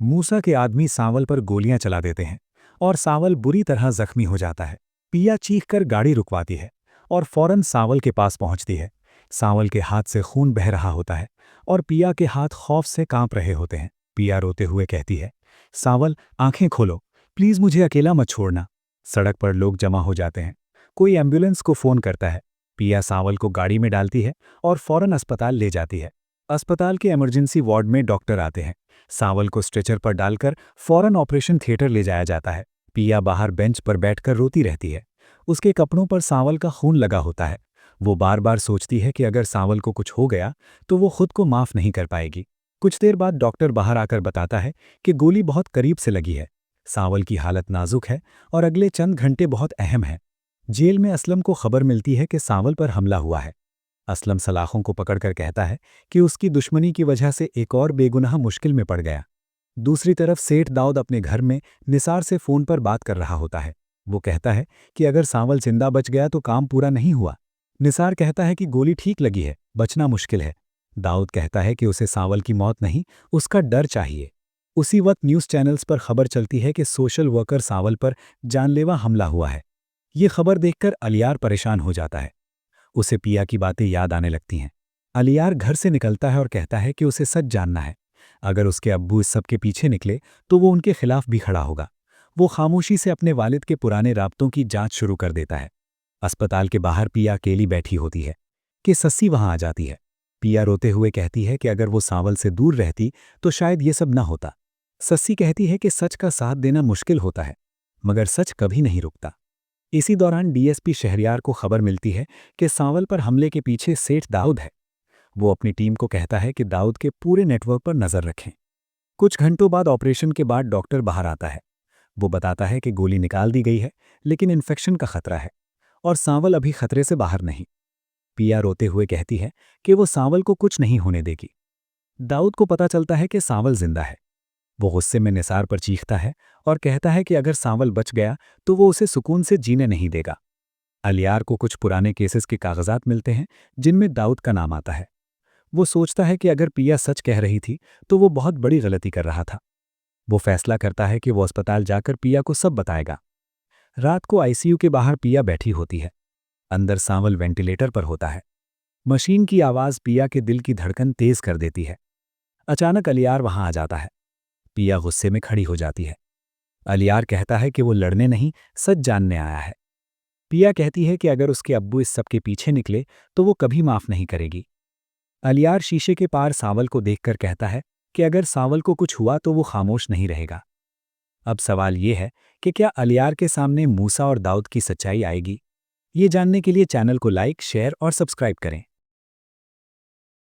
मूसा के आदमी सांवल पर गोलियां चला देते हैं और सांवल बुरी तरह जख्मी हो जाता है। पिया चीखकर गाड़ी रुकवाती है और फौरन सांवल के पास पहुंचती है। सांवल के हाथ से खून बह रहा होता है और पिया के हाथ खौफ से कांप रहे होते हैं। पिया रोते हुए कहती है, सांवल आंखें खोलो, प्लीज मुझे अकेला मत छोड़ना। सड़क पर लोग जमा हो जाते हैं। कोई एम्बुलेंस को फोन करता है। पिया सांवल को गाड़ी में डालती है और फौरन अस्पताल ले जाती है। अस्पताल के इमरजेंसी वार्ड में डॉक्टर आते हैं। सांवल को स्ट्रेचर पर डालकर फौरन ऑपरेशन थिएटर ले जाया जाता है। पिया बाहर बेंच पर बैठकर रोती रहती है। उसके कपड़ों पर सांवल का खून लगा होता है। वो बार बार सोचती है कि अगर सांवल को कुछ हो गया तो वो खुद को माफ नहीं कर पाएगी। कुछ देर बाद डॉक्टर बाहर आकर बताता है कि गोली बहुत करीब से लगी है। सांवल की हालत नाजुक है और अगले चंद घंटे बहुत अहम हैं। जेल में असलम को खबर मिलती है कि सांवल पर हमला हुआ है। असलम सलाखों को पकड़कर कहता है कि उसकी दुश्मनी की वजह से एक और बेगुनाह मुश्किल में पड़ गया। दूसरी तरफ सेठ दाऊद अपने घर में निसार से फोन पर बात कर रहा होता है। वो कहता है कि अगर सांवल जिंदा बच गया तो काम पूरा नहीं हुआ। निसार कहता है कि गोली ठीक लगी है, बचना मुश्किल है। दाऊद कहता है कि उसे सांवल की मौत नहीं, उसका डर चाहिए। उसी वक्त न्यूज़ चैनल्स पर खबर चलती है कि सोशल वर्कर सांवल पर जानलेवा हमला हुआ है। ये खबर देखकर अलियार परेशान हो जाता है। उसे पिया की बातें याद आने लगती हैं। अलियार घर से निकलता है और कहता है कि उसे सच जानना है। अगर उसके अब्बू इस सब के पीछे निकले तो वो उनके खिलाफ भी खड़ा होगा। वो खामोशी से अपने वालिद के पुराने राब्तों की जांच शुरू कर देता है। अस्पताल के बाहर पिया अकेली बैठी होती है कि सस्सी वहां आ जाती है। पिया रोते हुए कहती है कि अगर वो सांवल से दूर रहती तो शायद ये सब न होता। सस्सी कहती है कि सच का साथ देना मुश्किल होता है, मगर सच कभी नहीं रुकता। इसी दौरान डीएसपी शहरयार को खबर मिलती है कि सांवल पर हमले के पीछे सेठ दाऊद है। वो अपनी टीम को कहता है कि दाऊद के पूरे नेटवर्क पर नजर रखें। कुछ घंटों बाद ऑपरेशन के बाद डॉक्टर बाहर आता है। वो बताता है कि गोली निकाल दी गई है, लेकिन इन्फेक्शन का खतरा है और सांवल अभी खतरे से बाहर नहीं। पिया रोते हुए कहती है कि वो सांवल को कुछ नहीं होने देगी। दाऊद को पता चलता है कि सांवल जिंदा है। वो गुस्से में निसार पर चीखता है और कहता है कि अगर सांवल बच गया तो वो उसे सुकून से जीने नहीं देगा। अलियार को कुछ पुराने केसेस के कागजात मिलते हैं जिनमें दाऊद का नाम आता है। वो सोचता है कि अगर पिया सच कह रही थी तो वो बहुत बड़ी गलती कर रहा था। वो फैसला करता है कि वो अस्पताल जाकर पिया को सब बताएगा। रात को आईसीयू के बाहर पिया बैठी होती है। अंदर सांवल वेंटिलेटर पर होता है। मशीन की आवाज पिया के दिल की धड़कन तेज कर देती है। अचानक अलियार वहां आ जाता है। पिया गुस्से में खड़ी हो जाती है। अलियार कहता है कि वो लड़ने नहीं, सच जानने आया है। पिया कहती है कि अगर उसके अब्बू इस सब के पीछे निकले तो वो कभी माफ नहीं करेगी। अलियार शीशे के पार सांवल को देखकर कहता है कि अगर सांवल को कुछ हुआ तो वो खामोश नहीं रहेगा। अब सवाल ये है कि क्या अलियार के सामने मूसा और दाऊद की सच्चाई आएगी? ये जानने के लिए चैनल को लाइक, शेयर और सब्सक्राइब करें।